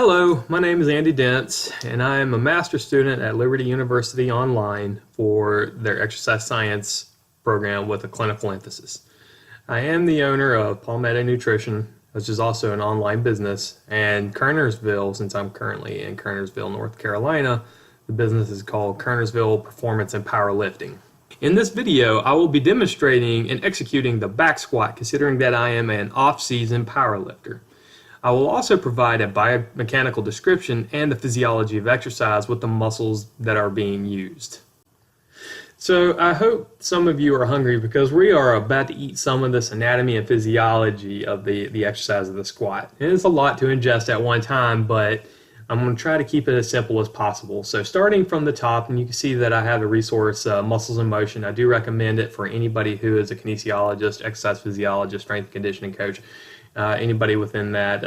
Hello, my name is Andy Dentz, and I am a master's student at Liberty University Online for their exercise science program with a clinical emphasis. I am the owner of Palmetto Nutrition, which is also an online business, and Kernersville, since I'm currently in Kernersville, North Carolina. The business is called Kernersville Performance and Powerlifting. In this video, I will be demonstrating and executing the back squat, considering that I am an off-season powerlifter. I will also provide a biomechanical description and the physiology of exercise with the muscles that are being used. So I hope some of you are hungry because we are about to eat some of this anatomy and physiology of the exercise of the squat. And it's a lot to ingest at one time, but I'm going to try to keep it as simple as possible. So starting from the top, and you can see that I have a resource, Muscles in Motion. I do recommend it for anybody who is a kinesiologist, exercise physiologist, strength and conditioning coach. Anybody within that,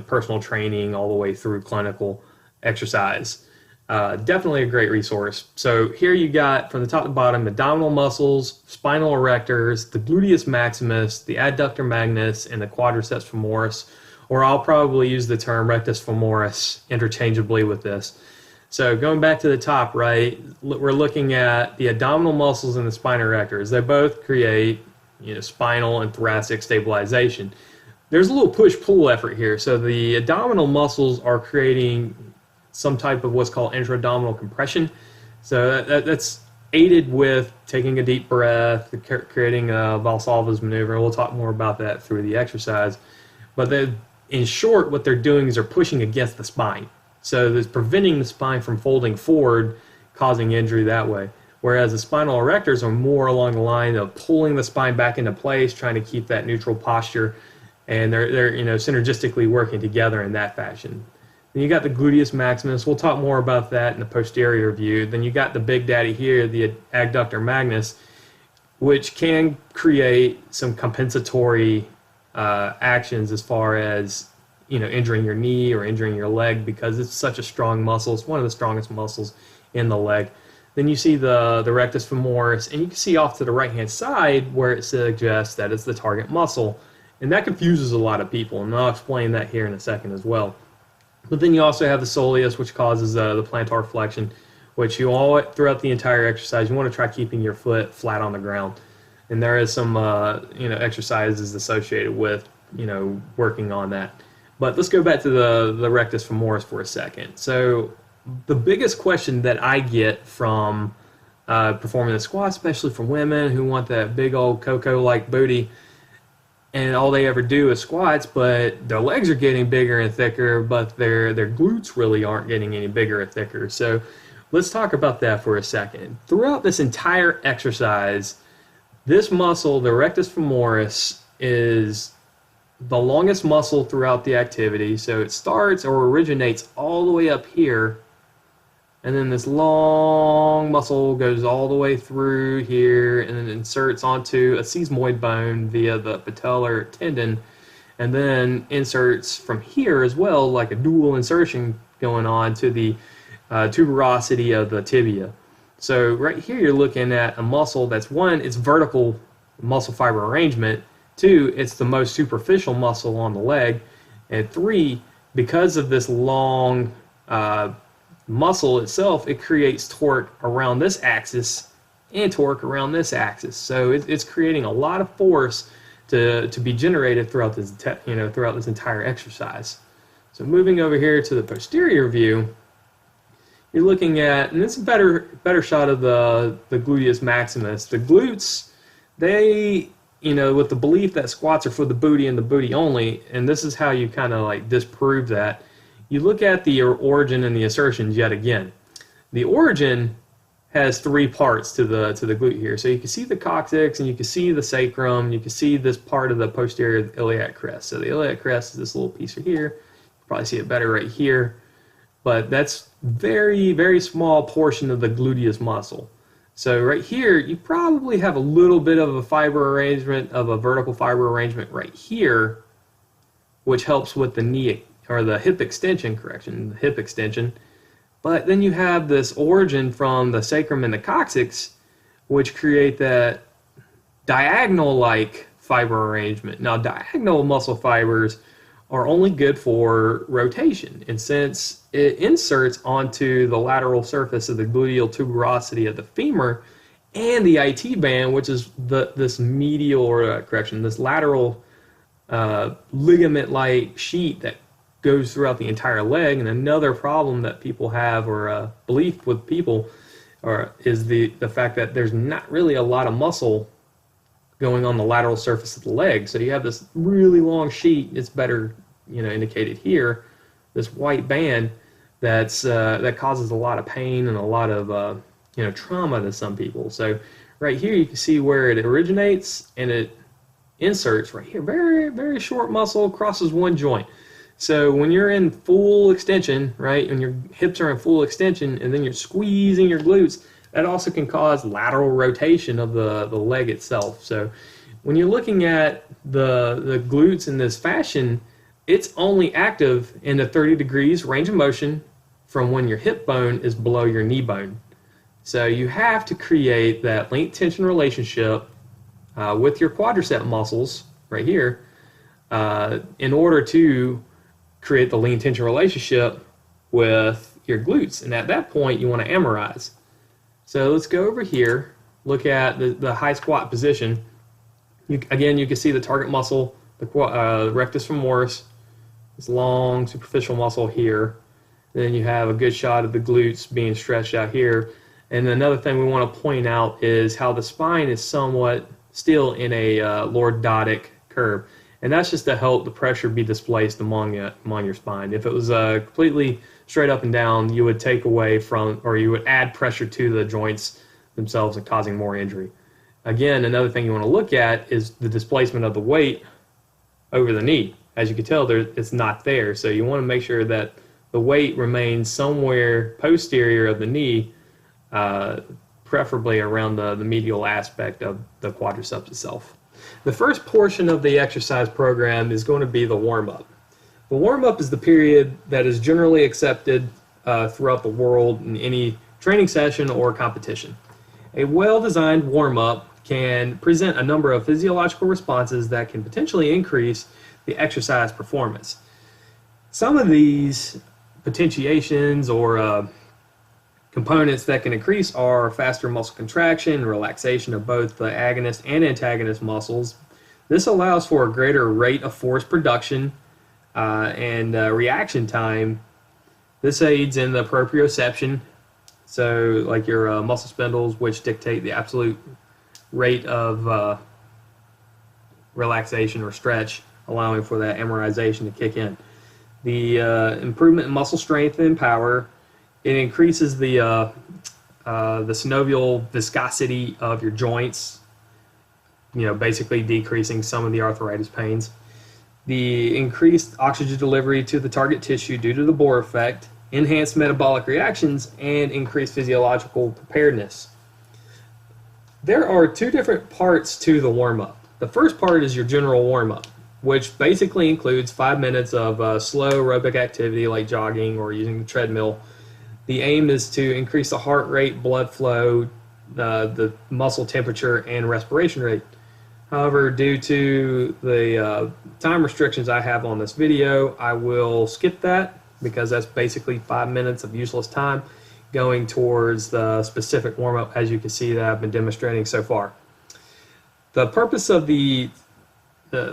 personal training all the way through clinical exercise. Definitely a great resource. So here you got from the top to bottom, abdominal muscles, spinal erectors, the gluteus maximus, the adductor magnus, and the quadriceps femoris, or I'll probably use the term rectus femoris interchangeably with this. So going back to the top, right, we're looking at the abdominal muscles and the spinal erectors. They both create, spinal and thoracic stabilization. There's a little push-pull effort here. So the abdominal muscles are creating some type of what's called intra-abdominal compression. So that's aided with taking a deep breath, creating a Valsalva's maneuver. We'll talk more about that through the exercise. But in short, what they're doing is they're pushing against the spine. So it's preventing the spine from folding forward, causing injury that way. Whereas the spinal erectors are more along the line of pulling the spine back into place, trying to keep that neutral posture. And they're synergistically working together in that fashion. Then you got the gluteus maximus. We'll talk more about that in the posterior view. Then you got the big daddy here, the adductor magnus, which can create some compensatory actions as far as injuring your knee or injuring your leg because it's such a strong muscle. It's one of the strongest muscles in the leg. Then you see the rectus femoris, and you can see off to the right-hand side where it suggests that it's the target muscle. And that confuses a lot of people, and I'll explain that here in a second as well. But then you also have the soleus, which causes the plantar flexion, which throughout the entire exercise, you want to try keeping your foot flat on the ground. And there is some exercises associated with working on that. But let's go back to the rectus femoris for a second. So the biggest question that I get from performing the squat, especially from women who want that big old Coco-like booty, and all they ever do is squats, but their legs are getting bigger and thicker, but their glutes really aren't getting any bigger or thicker. So let's talk about that for a second. Throughout this entire exercise, this muscle, the rectus femoris, is the longest muscle throughout the activity. So it starts or originates all the way up here, and then this long muscle goes all the way through here and then inserts onto a sesamoid bone via the patellar tendon, and then inserts from here as well, like a dual insertion going on to the tuberosity of the tibia. So right here you're looking at a muscle that's, one, it's vertical muscle fiber arrangement, two, it's the most superficial muscle on the leg, and three, because of this long muscle itself, it creates torque around this axis and torque around this axis. So it's creating a lot of force to be generated throughout this throughout this entire exercise. So moving over here to the posterior view, you're looking at, and it's a better shot of the gluteus maximus. The glutes, they with the belief that squats are for the booty and the booty only, and this is how you kind of like disprove that. You look at the origin and the assertions yet again. The origin has three parts to the glute here. So you can see the coccyx, and you can see the sacrum, you can see this part of the posterior iliac crest. So the iliac crest is this little piece right here. You probably see it better right here. But that's very, very small portion of the gluteus muscle. So right here, you probably have a little bit of a vertical fiber arrangement right here, which helps with the knee or the hip extension, the hip extension. But then you have this origin from the sacrum and the coccyx, which create that diagonal-like fiber arrangement. Now, diagonal muscle fibers are only good for rotation. And since it inserts onto the lateral surface of the gluteal tuberosity of the femur and the IT band, which is this medial, or this lateral ligament-like sheet that goes throughout the entire leg. And another problem that people have, or a belief with people, is the fact that there's not really a lot of muscle going on the lateral surface of the leg. So you have this really long sheet. It's better, indicated here, this white band that causes a lot of pain and a lot of trauma to some people. So right here you can see where it originates and it inserts right here. Very, very short muscle, crosses one joint. So when you're in full extension, right, and your hips are in full extension, and then you're squeezing your glutes, that also can cause lateral rotation of the leg itself. So when you're looking at the glutes in this fashion, it's only active in the 30 degrees range of motion from when your hip bone is below your knee bone. So you have to create that length-tension relationship with your quadricep muscles right here in order to create the lean tension relationship with your glutes. And at that point, you want to amorize. So let's go over here, look at the high squat position. Again, you can see the target muscle, the rectus femoris, this long superficial muscle here. Then you have a good shot of the glutes being stretched out here. And another thing we want to point out is how the spine is somewhat still in a lordotic curve. And that's just to help the pressure be displaced among your spine. If it was completely straight up and down, you would take away from, or you would add pressure to the joints themselves and causing more injury. Again, another thing you want to look at is the displacement of the weight over the knee. As you can tell, it's not there. So you want to make sure that the weight remains somewhere posterior of the knee, preferably around the medial aspect of the quadriceps itself. The first portion of the exercise program is going to be the warm-up. The warm-up is the period that is generally accepted throughout the world in any training session or competition. A well-designed warm-up can present a number of physiological responses that can potentially increase the exercise performance. Some of these potentiations or components that can increase are faster muscle contraction, relaxation of both the agonist and antagonist muscles. This allows for a greater rate of force production and reaction time. This aids in the proprioception, so like your muscle spindles, which dictate the absolute rate of relaxation or stretch, allowing for that amorization to kick in. The improvement in muscle strength and power. It increases the synovial viscosity of your joints, basically decreasing some of the arthritis pains. The increased oxygen delivery to the target tissue due to the Bohr effect, enhanced metabolic reactions, and increased physiological preparedness. There are two different parts to the warm-up. The first part is your general warm-up, which basically includes 5 minutes of slow aerobic activity like jogging or using the treadmill. The aim is to increase the heart rate, blood flow, the muscle temperature, and respiration rate. However, due to the time restrictions I have on this video, I will skip that because that's basically 5 minutes of useless time going towards the specific warm-up, as you can see that I've been demonstrating so far. The purpose of the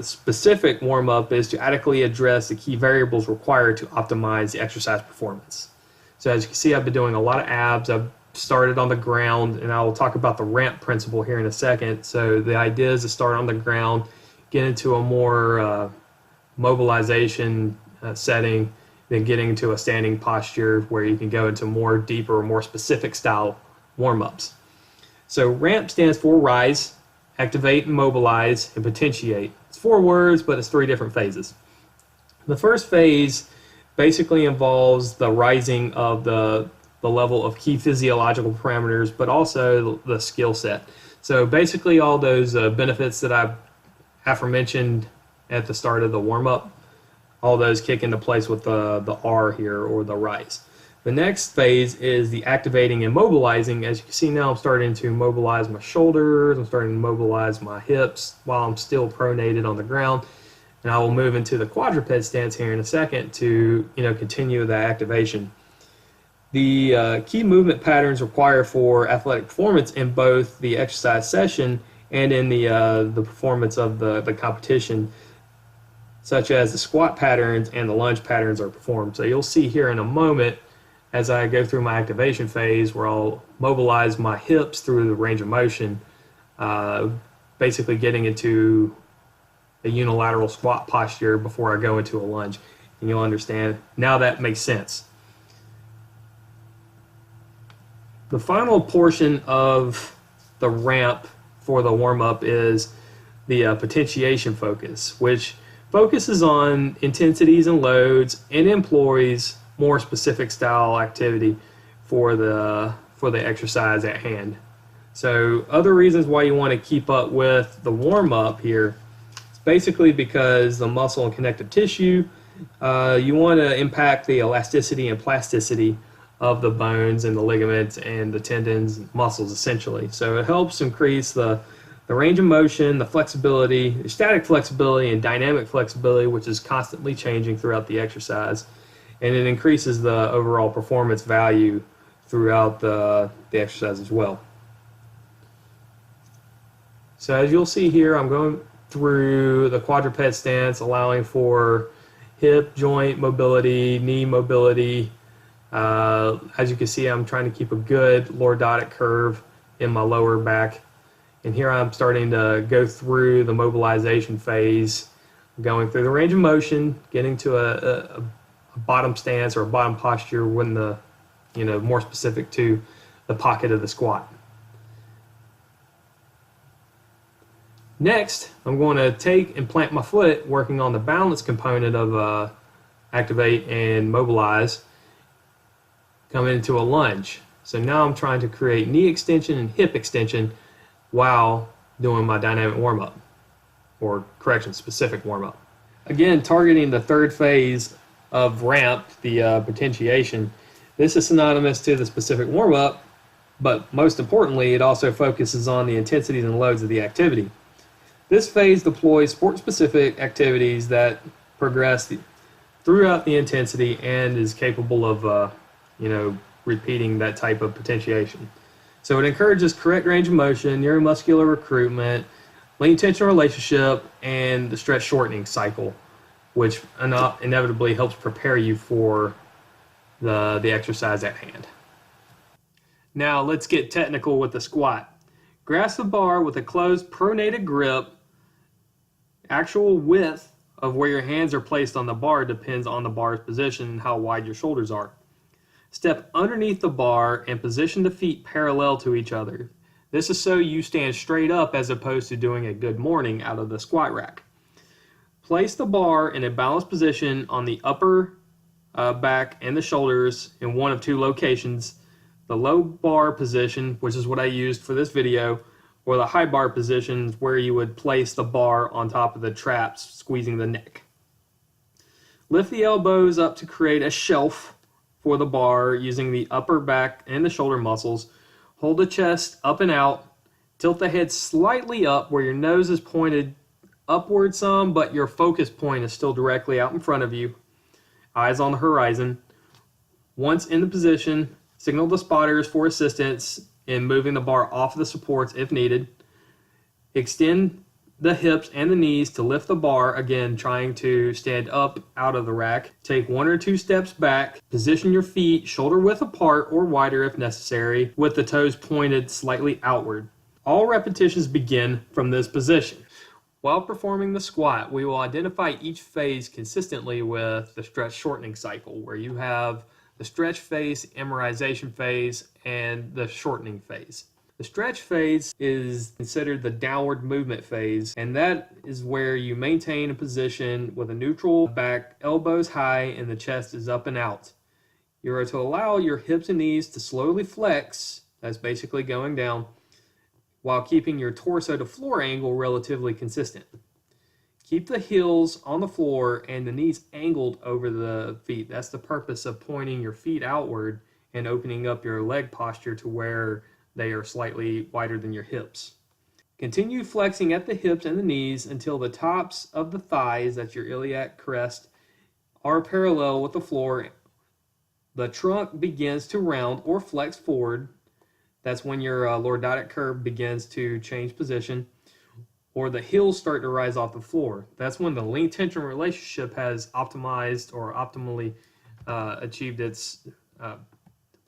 specific warm-up is to adequately address the key variables required to optimize the exercise performance. So as you can see, I've been doing a lot of abs. I've started on the ground, and I'll talk about the ramp principle here in a second. So the idea is to start on the ground, get into a more mobilization setting, then getting into a standing posture where you can go into more deeper, more specific style warm-ups. So ramp stands for rise, activate, mobilize, and potentiate. It's 4 words, but it's 3 different phases. The first phase basically involves the rising of the level of key physiological parameters, but also the skill set. So basically all those benefits that I've aforementioned at the start of the warm-up, all those kick into place with the R here, or the rise. The next phase is the activating and mobilizing. As you can see now, I'm starting to mobilize my shoulders, I'm starting to mobilize my hips while I'm still pronated on the ground. And I will move into the quadruped stance here in a second to continue the activation. The key movement patterns required for athletic performance in both the exercise session and in the performance of the competition, such as the squat patterns and the lunge patterns, are performed. So you'll see here in a moment, as I go through my activation phase, where I'll mobilize my hips through the range of motion, basically getting into a unilateral squat posture before I go into a lunge. And you'll understand, now that makes sense. The final portion of the ramp for the warm-up is the potentiation focus, which focuses on intensities and loads and employs more specific style activity for the exercise at hand. So other reasons why you want to keep up with the warm-up here is basically because the muscle and connective tissue, you want to impact the elasticity and plasticity of the bones and the ligaments and the tendons and muscles, essentially. So it helps increase the range of motion, the flexibility, the static flexibility and dynamic flexibility, which is constantly changing throughout the exercise. And it increases the overall performance value throughout the exercise as well. So as you'll see here, I'm going through the quadruped stance, allowing for hip joint mobility, knee mobility. As you can see, I'm trying to keep a good lordotic curve in my lower back. And here I'm starting to go through the mobilization phase, going through the range of motion, getting to a bottom stance or a bottom posture when more specific to the pocket of the squat. Next, I'm going to take and plant my foot, working on the balance component of activate and mobilize, coming into a lunge. So now I'm trying to create knee extension and hip extension while doing my dynamic warm-up, or correction, specific warm-up. Again, targeting the third phase of ramp, the potentiation. This is synonymous to the specific warm-up, but most importantly, it also focuses on the intensities and loads of the activity. This phase deploys sport-specific activities that progress throughout the intensity and is capable of repeating that type of potentiation. So it encourages correct range of motion, neuromuscular recruitment, lean-tension relationship, and the stretch shortening cycle, which inevitably helps prepare you for the exercise at hand. Now let's get technical with the squat. Grasp the bar with a closed pronated grip. Actual width of where your hands are placed on the bar depends on the bar's position and how wide your shoulders are. Step underneath the bar and position the feet parallel to each other. This is so you stand straight up as opposed to doing a good morning out of the squat rack. Place the bar in a balanced position on the upper back and the shoulders in one of two locations: the low bar position, which is what I used for this video, or the high bar position, where you would place the bar on top of the traps, squeezing the neck. Lift the elbows up to create a shelf for the bar using the upper back and the shoulder muscles. Hold the chest up and out. Tilt the head slightly up where your nose is pointed upward some, but your focus point is still directly out in front of you. Eyes on the horizon. Once in the position, signal the spotters for assistance in moving the bar off the supports if needed. Extend the hips and the knees to lift the bar, again trying to stand up out of the rack. Take 1 or 2 steps back. Position your feet shoulder width apart or wider if necessary, with the toes pointed slightly outward. All repetitions begin from this position. While performing the squat, we will identify each phase consistently with the stretch shortening cycle, where you have the stretch phase, emerization phase, and the shortening phase. The stretch phase is considered the downward movement phase, and that is where you maintain a position with a neutral back, elbows high, and the chest is up and out. You are to allow your hips and knees to slowly flex, that's basically going down, while keeping your torso to floor angle relatively consistent. Keep the heels on the floor and the knees angled over the feet. That's the purpose of pointing your feet outward and opening up your leg posture to where they are slightly wider than your hips. Continue flexing at the hips and the knees until the tops of the thighs, that's your iliac crest, are parallel with the floor. The trunk begins to round or flex forward. That's when your lordotic curve begins to change position, or the heels start to rise off the floor. That's when the length tension relationship has optimized or optimally achieved its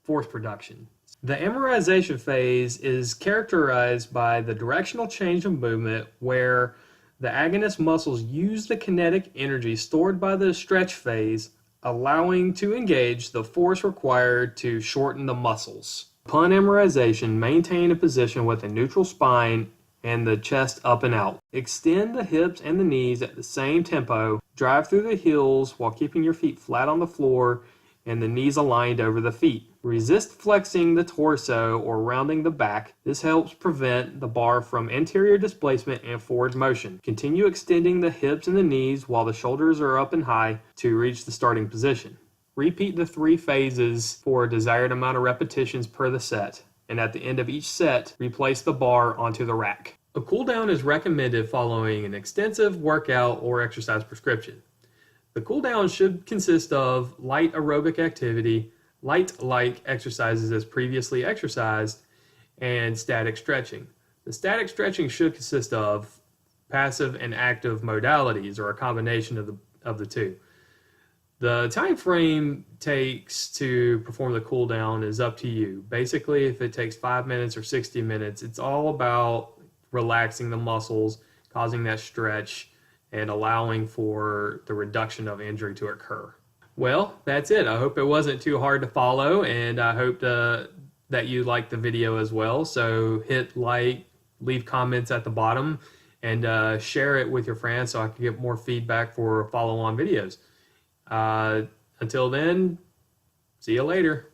force production. The amerization phase is characterized by the directional change of movement where the agonist muscles use the kinetic energy stored by the stretch phase, allowing to engage the force required to shorten the muscles. Upon amerization, maintain a position with a neutral spine and the chest up and out. Extend the hips and the knees at the same tempo. Drive through the heels while keeping your feet flat on the floor and the knees aligned over the feet. Resist flexing the torso or rounding the back. This helps prevent the bar from anterior displacement and forward motion. Continue extending the hips and the knees while the shoulders are up and high to reach the starting position. Repeat the 3 phases for a desired amount of repetitions per the set, and at the end of each set, replace the bar onto the rack. A cool down is recommended following an extensive workout or exercise prescription. The cool down should consist of light aerobic activity, light-like exercises as previously exercised, and static stretching. The static stretching should consist of passive and active modalities, or a combination of the two. The time frame takes to perform the cool down is up to you. Basically, if it takes 5 minutes or 60 minutes, it's all about relaxing the muscles, causing that stretch, and allowing for the reduction of injury to occur. Well, that's it. I hope it wasn't too hard to follow, and I hope that you liked the video as well. So hit like, leave comments at the bottom, and share it with your friends so I can get more feedback for follow-on videos. Until then, see you later.